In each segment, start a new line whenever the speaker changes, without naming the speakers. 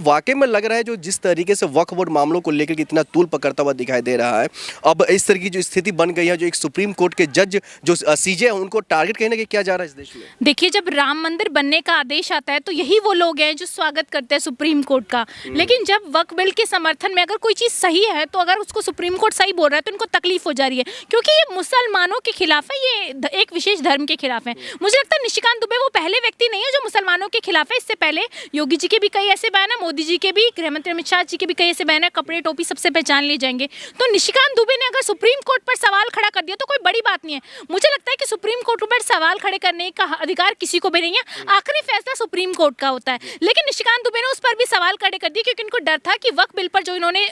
वाकई में लग रहा है जो जिस तरीके से वक्फ बोर्ड मामलों को लेकर इतना तूल पकड़ता हुआ दिखाई दे रहा है, अब इस तरह की जो स्थिति बन गई है, जो एक सुप्रीम कोर्ट के जज जो सीजे हैं उनको टारगेट कहीं ना कहीं किया जा रहा है इस देश में।
देखिए, जब राम मंदिर बनने का आदेश आता है तो यही वो लोग हैं जो स्वागत करते हैं सुप्रीम कोर्ट का। लेकिन जब वक्फ बिल के समर्थन में अगर कोई चीज़ सही है तो अगर उसको सुप्रीम कोर्ट सही बोल रहा है तो इनको तकलीफ हो जा रही है, क्योंकि ये मुसलमानों के खिलाफ है, ये एक विशेष धर्म के खिलाफ है। मुझे लगता है निशिकांत दुबे वो पहले व्यक्ति नहीं है जो मुसलमानों के खिलाफ है। इससे पहले योगी जी के भी कई ऐसे बयान है, मोदी जी के भी, गृह मंत्री अमित शाह जी के भी कई ऐसे बयान है, कपड़े टोपी सबसे पहचान लिए जाएंगे। तो निशिकांत दुबे ने अगर सुप्रीम कोर्ट पर सवाल खड़ा कर दिया तो कोई बड़ी बात नहीं है। मुझे लगता है कि सुप्रीम कोर्ट पर सवाल खड़े करने का अधिकार किसी को भी नहीं है, आखिरी फैसला सुप्रीम कोर्ट का होता है। लेकिन निशिकांत दुबे ने उस पर भी सवाल खड़े कर दिए क्योंकि उनको डर था कि वक्फ बिल पर जो इन्होंने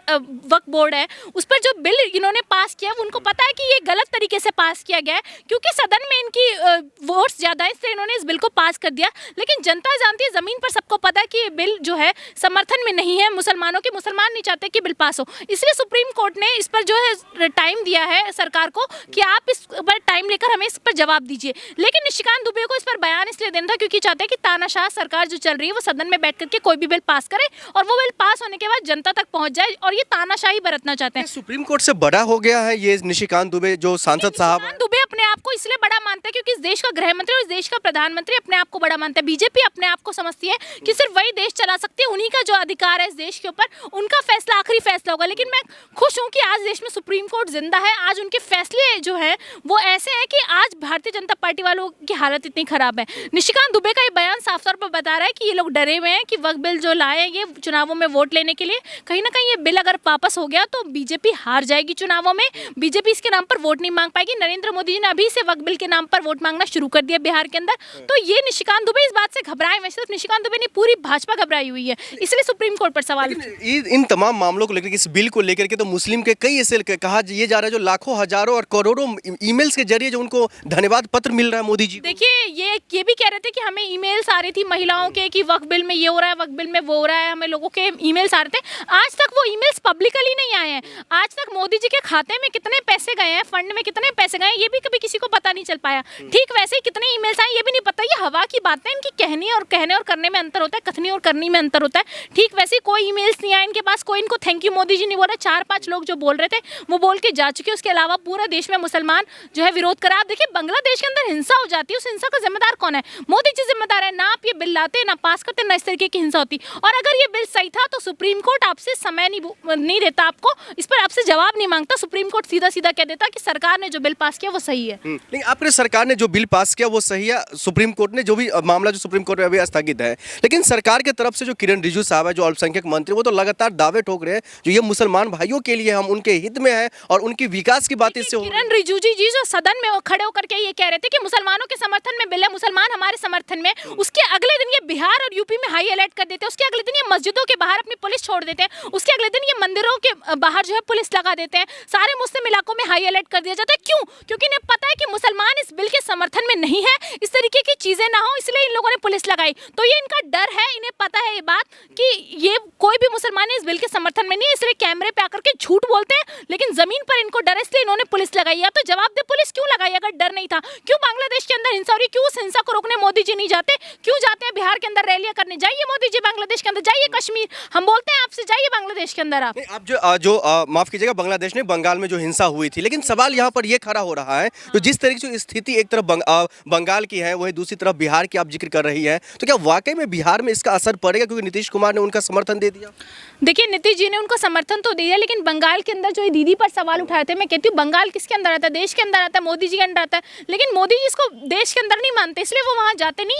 वक्फ बोर्ड है उस पर जो बिल इन्होंने पास किया, उनको पता है कि ये गलत तरीके से पास किया गया है, क्योंकि सदन में इनकी वोट्स ज्यादा है, इसलिए इन्होंने इस बिल को पास कर दिया। लेकिन जनता जानती है, जमीन पर सबको पता है कि ये बिल जो है समर्थन में नहीं है मुसलमानों के, मुसलमान नहीं चाहते कि बिल पास हो। इसलिए सुप्रीम कोर्ट ने इस पर जो है टाइम दिया है सरकार को कि आप इस पर टाइम लेकर हमें इस पर जवाब दीजिए। लेकिन निशिकांत दुबे को इस पर बयान इसलिए देना था क्योंकि चाहते हैं कि तानाशाह सरकार जो चल रही है वो सदन में बैठ करके कोई भी बिल पास करे और वो बिल पास होने के बाद जनता तक पहुंच जाए, और ये तानाशाही बरतना चाहते हैं।
सुप्रीम कोर्ट से बड़ा हो गया है ये निशिकांत दुबे जो सांसद साहब हैं।
दुबे अपने आप को इसलिए बड़ा मानते हैं क्योंकि इस देश का गृह मंत्री और इस देश का प्रधानमंत्री अपने आप को बड़ा मानता है। बीजेपी अपने आप को समझती है कि सिर्फ वही देश चला सकती है, उन्हीं का जो अधिकार है इस देश के ऊपर, उनका फैसला आखिरी फैसला होगा। लेकिन मैं खुश हूं कि आज देश में सुप्रीम कोर्ट जिंदा है, आज उनके फैसले जो है वो ऐसे हैं कि आज भारतीय जनता पार्टी वालों की हालत इतनी खराब है। निशिकांत दुबे का ये बयान साफ तौर पर बता रहा है कि ये लोग डरे हुए हैं कि वक्फ बिल जो लाए हैं ये चुनावों में वोट लेने के लिए, कहीं ना कहीं ये बिल अगर वापस हो गया तो बीजेपी हार जाएगी चुनावों में, बीजेपी इसके नाम पर वोट नहीं मांग पाएगी। नरेंद्र मोदी जी ने अभी से वक्फ बिल के नाम पर वोट मांगना शुरू कर दिया बिहार के अंदर। तो ये निशिकांत दुबे इस बात से घबराए, वैसे सिर्फ निशिकांत दुबे नहीं, पूरी भाजपा घबराई हुई है, इसलिए सुप्रीम कोर्ट पर सवाल।
इन तमाम मामलों को लेकर, इस बिल को लेकर के तो मुस्लिम के कई ऐसे कहा ये जा रहा है जो लाखों हजारों और करोड़ों ईमेल्स के जरिए जो उनको धन्यवाद पत्र मिल रहा है मोदी जी।
देखिए, ये भी कह रहे थे कि हमें ईमेल्स आ रही थी महिलाओं के कि वक्फ बिल में ये हो रहा है, वक्फ बिल में वो हो रहा है, हमें लोगों के ईमेल्स आ रहे थे। आज तक वो ईमेल्स पब्लिकली नहीं आए हैं। आज तक मोदी जी के खाते में कितने पैसे गए हैं, फंड में कितने पैसे गए हैं, ये भी कभी किसी को पता नहीं चल पाया। ठीक वैसे ही कितने ईमेल्स आए ये भी नहीं पता। ये हवा की बात है, इनकी कहने और करने में अंतर होता है, कथनी और करनी में अंतर होता है। ठीक वैसे ही कोई ईमेल्स नहीं आए इनके पास, कोई इनको थैंक यू मोदी जी नहीं बोला। 4-5 लोग जो बोल रहे थे वो बोल के जा चुके। उसके अलावा पूरा देश में मुसलमान जो है विरोध करा। आप देखिए, बांग्लादेश के अंदर हिंसा हो जाती है, उस हिंसा का जिम्मेदार कौन है? मोदी जी जिम्मेदार है। ना आप ये बिल लाते, ना पास करते, ना इस तरीके की हिंसा होती। और अगर ये बिल सही था तो सुप्रीम कोर्ट आपसे समय नहीं देता, आपको इस पर आपसे जवाब नहीं मांगता। सुप्रीम कोर्ट सीधा सीधा कह देता कि सरकार ने जो बिल पास किया वो सही है।
लेकिन आपने सरकार ने जो बिल पास किया वो सही है, सुप्रीम कोर्ट ने जो भी मामला जो सुप्रीम कोर्ट में अभी स्थगित है। लेकिन सरकार की तरफ से जो किरण रिजिजू साहब है, जो अल्पसंख्यक मंत्री, वो तो लगातार दावे ठोक रहे हैं जो ये मुसलमान भाइयों के लिए, हम उनके हित में है और उनकी विकास की बात इससे।
किरण रिजिजू जी जो सदन में खड़े होकर के ये कह रहे थे कि मुसलमानों के समर्थन में बिल है, मुसलमान हमारे समर्थन में, उसके अगले दिन ये बिहार और यूपी में हाई अलर्ट कर देते हैं। उसके अगले दिन ये मस्जिदों के बाहर अपनी पुलिस छोड़ देते हैं। उसके अगले दिन ये मंदिरों के बाहर जो है पुलिस लगा देते हैं। सारे मुस्लिम इलाकों में हाई अलर्ट कर दिया जाता है। क्यों? क्योंकि इन्हें पता है कि मुसलमान इस बिल के समर्थन में नहीं है, इस तरीके की चीजें ना हो, इसलिए इन लोगों ने पुलिस लगाई। तो ये इनका डर है, इन्हें पता है ये बात कि ये कोई भी मुसलमान इस बिल के समर्थन में नहीं है, इसलिए कैमरे पे आकर के झूठ बोलते हैं। लेकिन जमीन पर इनको डर है, इसलिए इन्होंने पुलिस लगाई। या तो जवाब दे, पुलिस क्यों लगाई अगर डर नहीं था? क्यों बांग्लादेश के अंदर हिंसा हो रही, क्यों उस हिंसा को रोकने मोदी जी नहीं जाते? क्यों जाते हैं बिहार के अंदर रैलियां करने? जाइए मोदी जी बांग्लादेश के अंदर, जाइए कश्मीर, हम बोलते हैं आपसे, जाइए बांग्लादेश के अंदर। आप
जो माफ कीजिएगा, बांग्लादेश ने बंगाल में जो हिंसा हुई थी, लेकिन सवाल यहाँ पर यह खड़ा हो रहा है तो जिस तरीके से स्थिति एक तरफ बंगाल की है, वही दूसरी तरफ बिहार की आप जिक्र कर रही है, तो क्या वाकई में बिहार में इसका असर पड़ेगा क्योंकि नीतीश कुमार ने उनका समर्थन दे दिया?
देखिए, नीतीश जी ने उनको समर्थन तो दिया, लेकिन बंगाल के अंदर जो दीदी पर सवाल उठाए थे, मैं कहती हूँ बंगाल किसके अंदर आता है? देश के अंदर आता है, मोदी जी के अंदर आता है। लेकिन मोदी जी इसको देश के अंदर नहीं मानते, इसलिए वो वहाँ जाते नहीं।